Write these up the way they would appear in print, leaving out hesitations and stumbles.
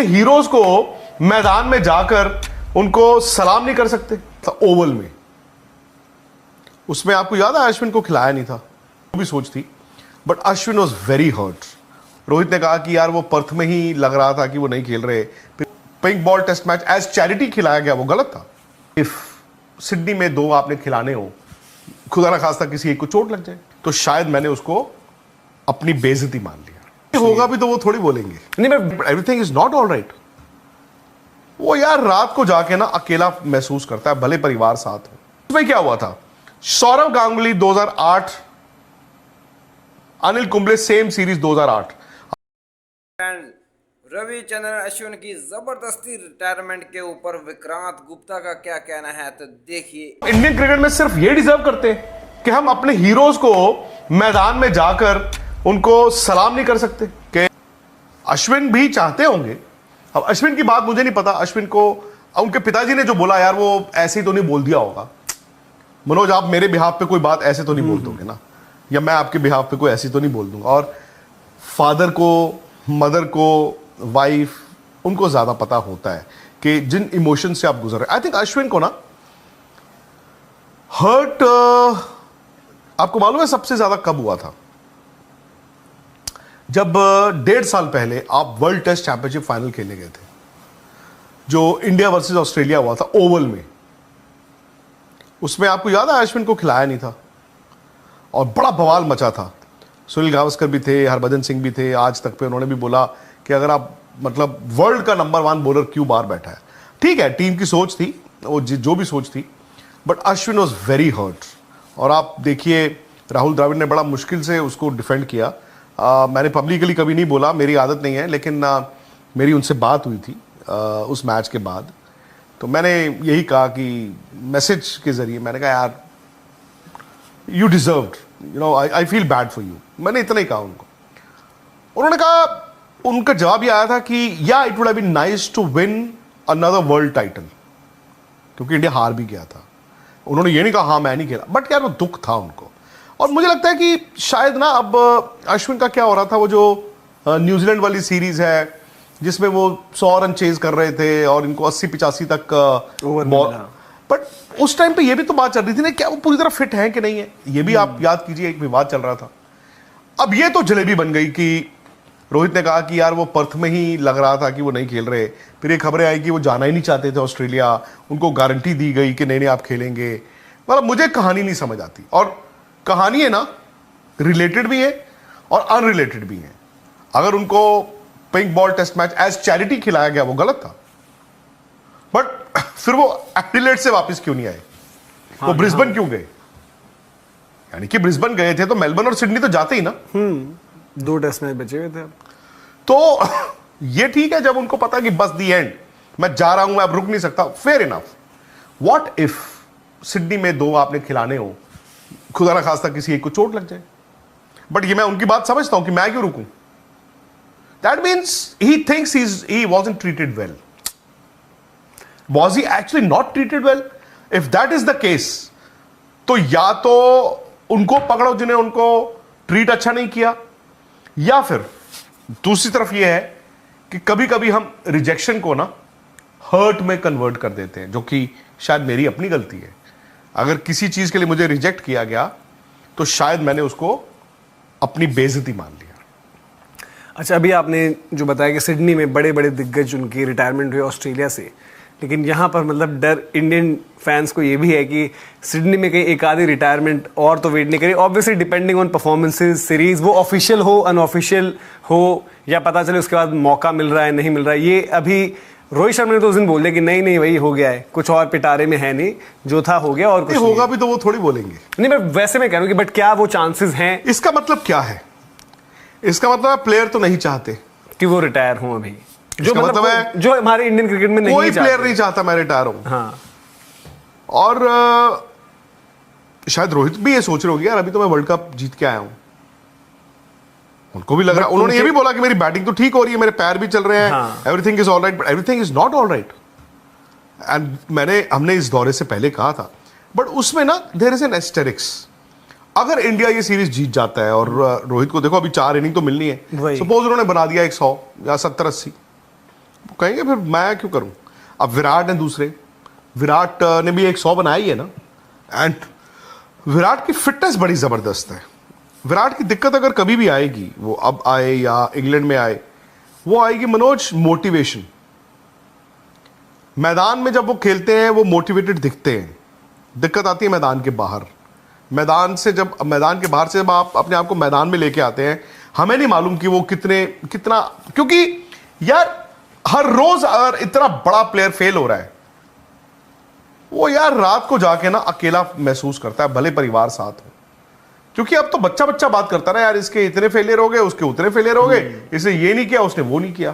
अपने हीरोज को मैदान में जाकर उनको सलाम नहीं कर सकते? ओवल में उसमें आपको याद है अश्विन को खिलाया नहीं था, वो भी सोच थी, but Ashwin was very hurt. Rohit ने कहा कि यार वो पर्थ में ही लग रहा था कि वो नहीं खेल रहे, pink ball test match as charity खिलाया गया, वो गलत था। इफ सिडनी में 2 आपने खिलाने हो, खुदा ना खास्ता किसी एक को चोट लग जाए, तो शायद मैंने उसको अपनी बेइज्जती मान लिया। होगा भी तो वो थोड़ी बोलेंगे नहीं मैं everything is not all right. वो यार रात को जाके ना अकेला महसूस करता है, भले परिवार साथ हो। उसमें क्या हुआ था, सौरव गांगुली 2008, अनिल कुंबले सेम सीरीज 2008। रविचंद्रन अश्विन की जबरदस्ती रिटायरमेंट के ऊपर विक्रांत गुप्ता का क्या कहना है, तो देखिए। इंडियन क्रिकेट में सिर्फ ये डिजर्व करते हैं कि हम अपने हीरोज को मैदान में जाकर उनको सलाम नहीं कर सकते? कि अश्विन भी चाहते होंगे। अब अश्विन की बात मुझे नहीं पता, अश्विन को उनके पिताजी ने जो बोला यार वो ऐसे ही तो नहीं बोल दिया होगा। मनोज, आप मेरे बिहाफ पे कोई बात ऐसे तो नहीं बोल दोगे ना, या मैं आपके बिहाफ पे कोई ऐसी तो नहीं बोल दूंगा। और फादर को, मदर को, वाइफ, उनको ज्यादा पता होता है कि जिन इमोशन से आप गुजर रहे। आई थिंक अश्विन को ना हर्ट आपको मालूम है सबसे ज्यादा कब हुआ था? जब 1.5 साल पहले आप वर्ल्ड टेस्ट चैंपियनशिप फाइनल खेलने गए थे, जो इंडिया वर्सेस ऑस्ट्रेलिया हुआ था ओवल में। उसमें आपको याद है अश्विन को खिलाया नहीं था और बड़ा बवाल मचा था। सुनील गावस्कर भी थे, हरभजन सिंह भी थे, आज तक पे उन्होंने भी बोला कि अगर आप मतलब वर्ल्ड का नंबर 1 बॉलर क्यों बाहर बैठा है। ठीक है, टीम की सोच थी, वो जो भी सोच थी, but Ashwin was very hurt. और आप देखिए राहुल द्रविड़ ने बड़ा मुश्किल से उसको डिफेंड किया। मैंने पब्लिकली कभी नहीं बोला, मेरी आदत नहीं है, लेकिन मेरी उनसे बात हुई थी उस मैच के बाद, तो मैंने यही कहा कि मैसेज के जरिए मैंने कहा यार you deserved, you know, I feel bad for you. मैंने इतना ही कहा उनको। उन्होंने कहा, उनका जवाब ये आया था कि या it would have been nice to win another world title, क्योंकि इंडिया हार भी गया था। उन्होंने ये नहीं कहा हाँ मैं नहीं खेला, बट यार वो दुख था उनको। और मुझे लगता है कि शायद ना अब अश्विन का क्या हो रहा था, वो जो न्यूजीलैंड वाली सीरीज है जिसमें वो 100 रन चेज कर रहे थे और इनको 80-85 तक बॉल, बट उस टाइम पे ये भी तो बात चल रही थी ना, क्या वो पूरी तरह फिट है कि नहीं है, ये भी आप याद कीजिए, एक विवाद चल रहा था। अब ये तो जलेबी बन गई कि रोहित ने कहा कि यार वो पर्थ में ही लग रहा था कि वो नहीं खेल रहे, फिर ये खबरें आई कि वो जाना ही नहीं चाहते थे ऑस्ट्रेलिया, उनको गारंटी दी गई कि नहीं नहीं आप खेलेंगे। मतलब मुझे कहानी नहीं समझ आती, और कहानी है ना रिलेटेड भी है और अनरिलेटेड भी है। अगर उनको pink ball test match as charity खिलाया गया, वो गलत था, बट फिर वो एडिलेड से वापस क्यों नहीं आए? वो ब्रिस्बेन क्यों गए? यानी कि ब्रिस्बेन गए थे तो मेलबर्न और सिडनी तो जाते ही ना। 2 टेस्ट मैच बचे हुए थे। तो ये ठीक है जब उनको पता कि बस दी एंड, मैं जा रहा हूं, मैं अब रुक नहीं सकता, fair enough. What if Sydney में 2 आपने खिलाने हो, खुदा ना खास्ता किसी एक को चोट लग जाए? बट ये मैं उनकी बात समझता हूं कि मैं क्यों रुकूं। That means he thinks he wasn't treated well. Was he actually not treated well? If that is the case, तो या तो उनको पकड़ो जिन्हें उनको ट्रीट अच्छा नहीं किया, या फिर दूसरी तरफ यह है कि कभी कभी हम रिजेक्शन को ना हर्ट में कन्वर्ट कर देते हैं, जो कि शायद मेरी अपनी गलती है। अगर किसी चीज के लिए मुझे रिजेक्ट किया गया तो शायद मैंने उसको अपनी बेइज्जती मान लिया। अच्छा, अभी आपने जो बताया कि सिडनी में बड़े बड़े दिग्गज उनकी रिटायरमेंट हुई ऑस्ट्रेलिया से, लेकिन यहाँ पर मतलब डर इंडियन फैंस को ये भी है कि सिडनी में कहीं एक आधी रिटायरमेंट और तो वेट नहीं करी। Obviously depending on performances, series, वो ऑफिशियल हो अनऑफिशियल हो, या पता चले उसके बाद मौका मिल रहा है नहीं मिल रहा है। ये अभी रोहित शर्मा ने तो उस दिन बोल दिया कि नहीं नहीं वही हो गया है, कुछ और पिटारे में है नहीं, जो था हो गया और कुछ होगा भी तो वो थोड़ी बोलेंगे। नहीं, मैं वैसे मैं कह रहा हूँ कि बट क्या वो चांसेस हैं? इसका मतलब क्या है? इसका मतलब प्लेयर तो नहीं चाहते कि वो रिटायर हों अभी। जो मतलब है जो हमारे इंडियन क्रिकेट में नहीं, कोई प्लेयर नहीं चाहता मैं रिटायर हूं। हाँ। और शायद रोहित भी ये सोच रहे होंगे यार अभी तो मैं वर्ल्ड कप जीत के आया हूं, उनको भी लग रहा है। उन्होंने ये भी बोला कि मेरी बैटिंग तो ठीक हो रही है, मेरे पैर भी चल रहे हैं, everything is all right, but everything is not all right. And हमने इस दौरे से पहले कहा था, बट उसमें ना देयर इज एन एस्टेरिक्स। अगर इंडिया ये सीरीज जीत जाता है, और रोहित को देखो अभी 4 इनिंग तो मिलनी है, सपोज उन्होंने बना दिया 100 या 70-80, कहेंगे फिर मैं क्यों करूं। अब विराट हैं दूसरे, विराट ने भी एक 100 बनाई है ना, एंड विराट की फिटनेस बड़ी ज़बरदस्त है। विराट की दिक्कत अगर कभी भी आएगी, वो अब आए या इंग्लैंड में आए, वो आएगी मनोज मोटिवेशन। मैदान में जब वो खेलते हैं वो मोटिवेटेड दिखते हैं, दिक्कत आती है मैदान के बाहर। मैदान के बाहर से जब आप अपने आप को मैदान में लेके आते हैं, हमें नहीं मालूम कि वो कितना, क्योंकि यार हर रोज अगर इतना बड़ा प्लेयर फेल हो रहा है, वो यार रात को जाके ना अकेला महसूस करता है, भले परिवार साथ हो। क्योंकि अब तो बच्चा बच्चा बात करता ना, यार इसके इतने फेलियर हो गए, उसके उतने फेलियर हो गए, इसने ये नहीं किया, उसने वो नहीं किया।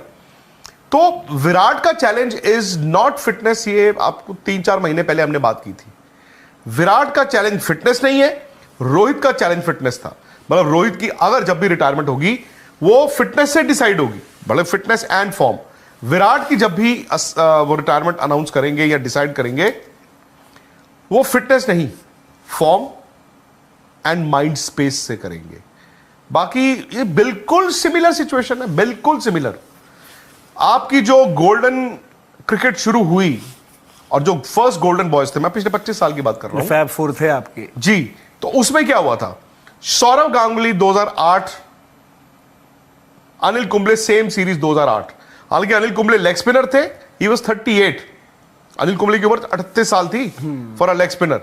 तो विराट का चैलेंज इज नॉट फिटनेस, ये आपको 3-4 महीने पहले हमने बात की थी। विराट का चैलेंज फिटनेस नहीं है, रोहित का चैलेंज फिटनेस था। मतलब रोहित की अगर जब भी रिटायरमेंट होगी वो फिटनेस से डिसाइड होगी, मतलब फिटनेस एंड फॉर्म। विराट की जब भी वो रिटायरमेंट अनाउंस करेंगे या डिसाइड करेंगे, वो फिटनेस नहीं, फॉर्म एंड माइंड स्पेस से करेंगे। बाकी ये बिल्कुल सिमिलर सिचुएशन है, बिल्कुल सिमिलर। आपकी जो गोल्डन क्रिकेट शुरू हुई और जो फर्स्ट गोल्डन बॉयज थे, मैं पिछले 25 साल की बात कर रहा हूं, फैब फोर थे आपके जी, तो उसमें क्या हुआ था? Saurav Ganguly 2008, Anil Kumble same series 2008। हालांकि अनिल कुंबले लेग स्पिनर थे, ही वाज 38, अनिल कुंबले की उम्र 38 साल थी for a leg spinner.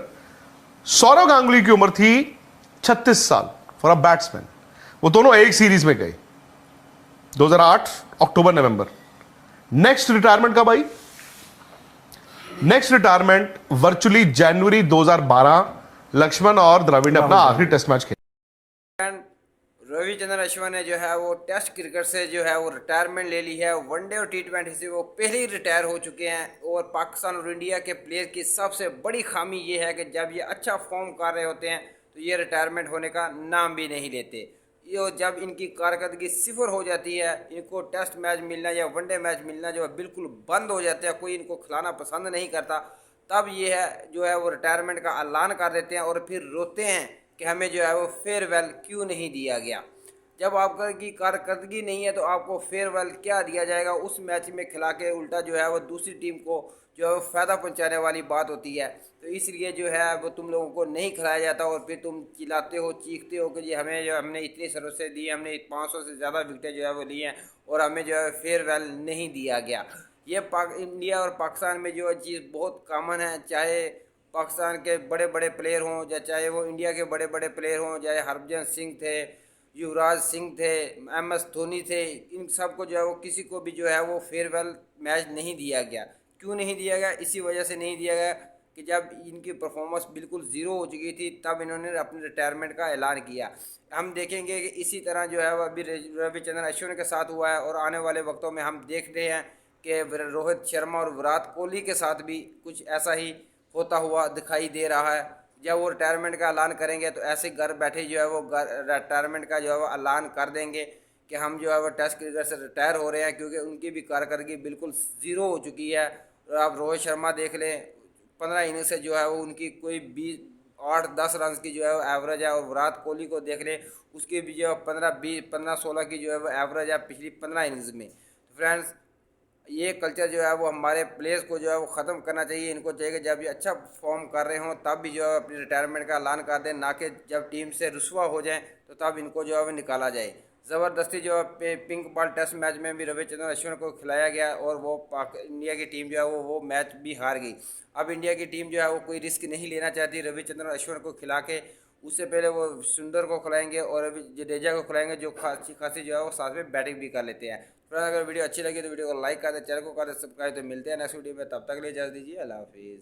Saurav Ganguly की उम्र थी 36 साल फॉर अ बैट्समैन। वो दोनों एक सीरीज में गए 2008 अक्टूबर नवंबर। नेक्स्ट रिटायरमेंट कब आई? नेक्स्ट रिटायरमेंट वर्चुअली जनवरी 2012, लक्ष्मण और द्रविड़ ने अपना आखिरी टेस्ट मैच खेला। रविचंद्रन अश्विन ने जो है वो टेस्ट क्रिकेट से जो है वो रिटायरमेंट ले ली है। वनडे और T20 से वो पहले ही रिटायर हो चुके हैं। और पाकिस्तान और इंडिया के प्लेयर की सबसे बड़ी खामी ये है कि जब ये अच्छा फॉर्म कर रहे होते हैं तो ये रिटायरमेंट होने का नाम भी नहीं लेते। ये जब इनकी कारकर्दगी सिफर हो जाती है, इनको टेस्ट मैच मिलना या वनडे मैच मिलना जो है बिल्कुल बंद हो जाता है, कोई इनको खिलाना पसंद नहीं करता, तब ये है जो है वो रिटायरमेंट का ऐलान कर देते हैं और फिर रोते हैं कि हमें जो है वो फेयरवेल क्यों नहीं दिया गया। जब आपकी कारकर्दगी नहीं है तो आपको फेयरवेल क्या दिया जाएगा? उस मैच में खिला के उल्टा जो है वो दूसरी टीम को जो है वो फ़ायदा पहुंचाने वाली बात होती है। तो इसलिए जो है वो तुम लोगों को नहीं खिलाया जाता और फिर तुम चिल्लाते हो, चीखते हो कि जी हमें जो हमने इतनी सर्विसें दी, हमने 500 से ज़्यादा विकेटें जो है वो ली हैं और हमें जो है फेयरवेल नहीं दिया गया। ये इंडिया और पाकिस्तान में जो चीज़ बहुत कॉमन है, चाहे पाकिस्तान के बड़े बड़े प्लेयर हों या चाहे वो इंडिया के बड़े बड़े प्लेयर हों, चाहे हरभजन सिंह थे, युवराज सिंह थे, MS धोनी थे, इन सब को जो है वो किसी को भी जो है वो फेयरवेल मैच नहीं दिया गया। क्यों नहीं दिया गया? इसी वजह से नहीं दिया गया कि जब इनकी परफॉर्मेंस बिल्कुल ज़ीरो हो चुकी थी तब इन्होंने अपने रिटायरमेंट का ऐलान किया। हम देखेंगे कि इसी तरह जो है वो अभी रविचंद्रन अश्विन के साथ हुआ है और आने वाले वक्तों में हम देख रहे हैं कि रोहित शर्मा और विराट कोहली के साथ भी कुछ ऐसा ही होता हुआ दिखाई दे रहा है। जब वो रिटायरमेंट का ऐलान करेंगे तो ऐसे घर बैठे जो है वो रिटायरमेंट का जो है वो ऐलान कर देंगे कि हम जो है वो टेस्ट क्रिकेट से रिटायर हो रहे हैं, क्योंकि उनकी भी कारकर्दगी बिल्कुल ज़ीरो हो चुकी है। और आप रोहित शर्मा देख लें, 15 इनिंग से जो है वो उनकी कोई 8-10 रन की जो है वो एवरेज है। और विराट कोहली को देख लें, उसकी भी जो है 15-16 की जो है वो एवरेज है पिछली 15 इनिंग्स में। तो फ्रेंड्स, ये कल्चर जो है वो हमारे प्लेयर्स को जो है वो ख़त्म करना चाहिए। इनको चाहिए कि जब ये अच्छा फॉर्म कर रहे हों तब भी जो है अपनी रिटायरमेंट का ऐलान कर दें, ना कि जब टीम से रुस्वा हो जाएं तो तब इनको जो है वो निकाला जाए। ज़बरदस्ती जो है पिंक बॉल टेस्ट मैच में भी रविचंद्रन अश्विन को खिलाया गया और वो इंडिया की टीम जो है वो मैच भी हार गई। अब इंडिया की टीम जो है वो कोई रिस्क नहीं लेना चाहती रविचंद्रन अश्विन को खिला के। उससे पहले वो सुंदर को खिलाएंगे और अभी जडेजा को खिलाएंगे, जो खासी जो है वो साथ में बैटिंग भी कर लेते हैं। फिर अगर वीडियो अच्छी लगी तो वीडियो को लाइक कर दें, चैनल को कर दें सब्सक्राइब। तो मिलते हैं नेक्स्ट वीडियो में, तब तक के लिए इजाज़त दीजिए, अल्लाह हाफिज़।